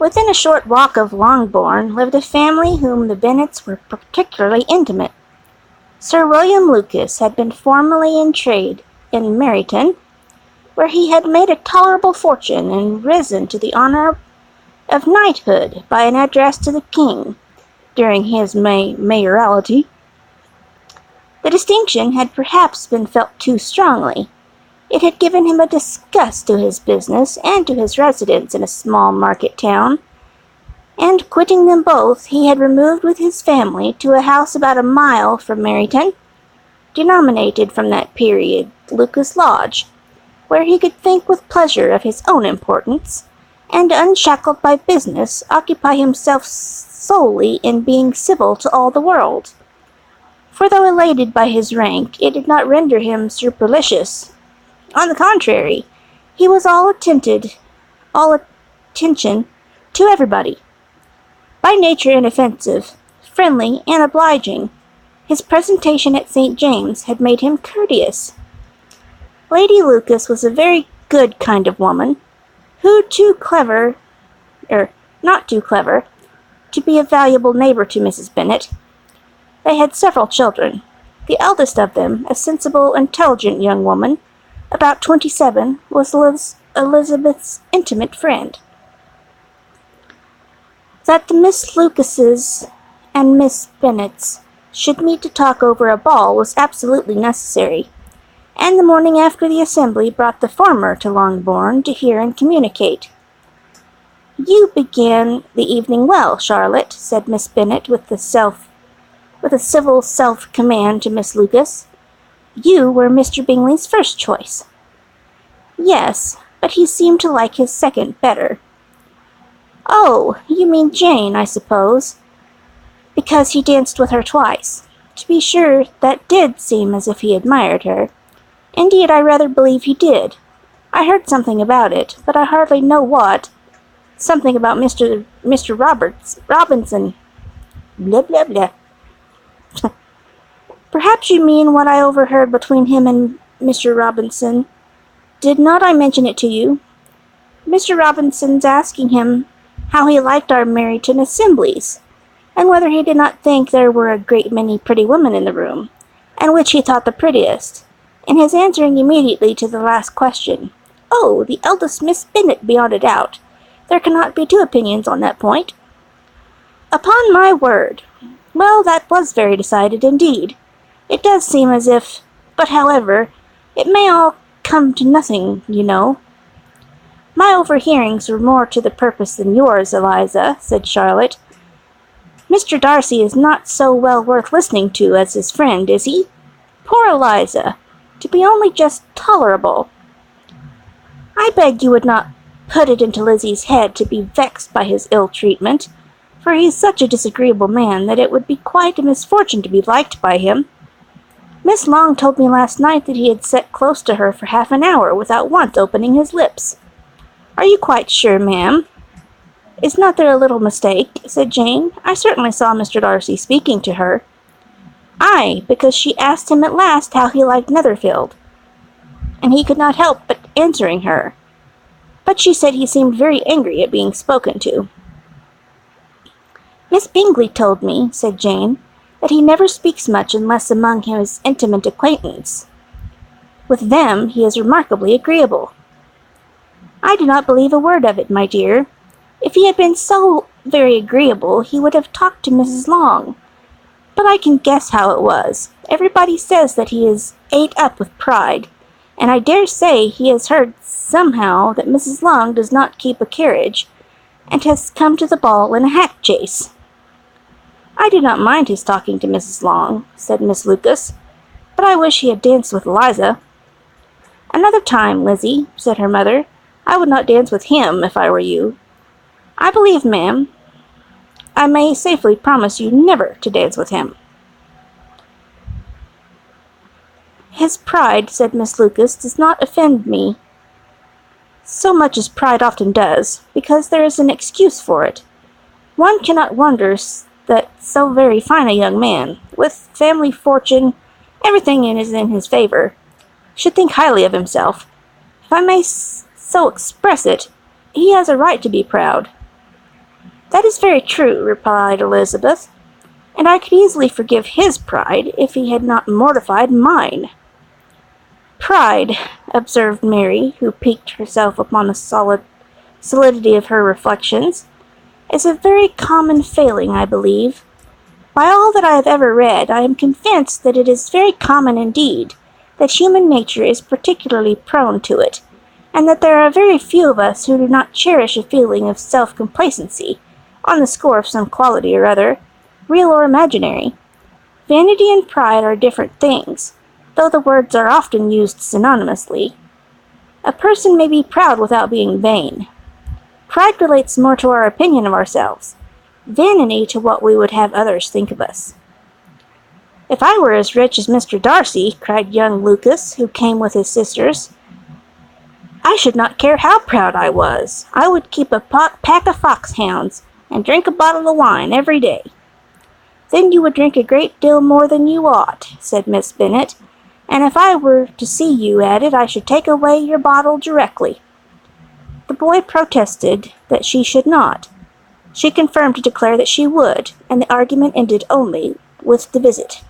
Within a short walk of Longbourn lived a family whom the Bennets were particularly intimate. Sir William Lucas had been formerly in trade in Meryton, where he had made a tolerable fortune and risen to the honour of knighthood by an address to the king during his mayoralty. The distinction had perhaps been felt too strongly. It had given him a disgust to his business and to his residence in a small market town, and quitting them both, he had removed with his family to a house about a mile from Meryton, denominated from that period Lucas Lodge, where he could think with pleasure of his own importance, and, unshackled by business, occupy himself solely in being civil to all the world. For though elated by his rank, it did not render him supercilious. On the contrary, he was all attention to everybody. By nature inoffensive, friendly, and obliging, his presentation at St. James had made him courteous. Lady Lucas was a very good kind of woman, who not too clever, to be a valuable neighbor to Mrs. Bennet. They had several children. The eldest of them, a sensible, intelligent young woman, about 27, was Elizabeth's intimate friend. That the Miss Lucases and Miss Bennets should meet to talk over a ball was absolutely necessary, and the morning after the assembly brought the former to Longbourn to hear and communicate. "You began the evening well, Charlotte," said Miss Bennet with a civil self-command to Miss Lucas. "You were Mr. Bingley's first choice." "Yes, but he seemed to like his second better." "Oh, you mean Jane, I suppose, because he danced with her twice. To be sure, that did seem as if he admired her. Indeed, I rather believe he did. I heard something about it, but I hardly know what. Something about Mr. Robinson. Blah, blah, blah." "Perhaps you mean what I overheard between him and Mr. Robinson. Did not I mention it to you? Mr. Robinson's asking him how he liked our Meryton assemblies, and whether he did not think there were a great many pretty women in the room, and which he thought the prettiest, and his answering immediately to the last question, 'Oh, the eldest Miss Bennet, beyond a doubt. There cannot be two opinions on that point.' Upon my word! Well, that was very decided indeed. It does seem as if, but however, it may all come to nothing, you know." "My overhearings were more to the purpose than yours, Eliza," said Charlotte. "Mr. Darcy is not so well worth listening to as his friend, is he? Poor Eliza! To be only just tolerable! I beg you would not put it into Lizzie's head to be vexed by his ill treatment, for he is such a disagreeable man that it would be quite a misfortune to be liked by him. Miss Long told me last night that he had sat close to her for half an hour without once opening his lips." "Are you quite sure, ma'am?" "Is not there a little mistake?" said Jane. "I certainly saw Mr. Darcy speaking to her." "Aye, because she asked him at last how he liked Netherfield, and he could not help but answering her. But she said he seemed very angry at being spoken to." "Miss Bingley told me," said Jane, "that he never speaks much unless among his intimate acquaintance. With them he is remarkably agreeable." "I do not believe a word of it, my dear. If he had been so very agreeable, he would have talked to Mrs. Long. But I can guess how it was. Everybody says that he is ate up with pride, and I dare say he has heard somehow that Mrs. Long does not keep a carriage, and has come to the ball in a hack chaise." "I do not mind his talking to Mrs. Long," said Miss Lucas, "but I wish he had danced with Eliza." "Another time, Lizzie," said her mother. "I would not dance with him if I were you. I believe, ma'am, I may safely promise you never to dance with him." "His pride," said Miss Lucas, "does not offend me so much as pride often does, because there is an excuse for it. One cannot wonder that so very fine a young man, with family fortune, everything is in his favor, should think highly of himself. If I may so express it, he has a right to be proud. That is very true, replied Elizabeth, and I could easily forgive his pride if he had not mortified mine. Pride, observed Mary, who piqued herself upon the solidity of her reflections, is a very common failing, I believe. By all that I have ever read, I am convinced that it is very common indeed, that human nature is particularly prone to it, and that there are very few of us who do not cherish a feeling of self-complacency, on the score of some quality or other, real or imaginary. Vanity and pride are different things, though the words are often used synonymously. A person may be proud without being vain. Pride relates more to our opinion of ourselves, vanity to what we would have others think of us. If I were as rich as Mr. Darcy, cried young Lucas, who came with his sisters, I should not care how proud I was. I would keep a pack of foxhounds, and drink a bottle of wine every day. Then you would drink a great deal more than you ought, said Miss Bennet, and if I were to see you at it, I should take away your bottle directly. The boy protested that she should not. She confirmed to declare that she would, and the argument ended only with the visit.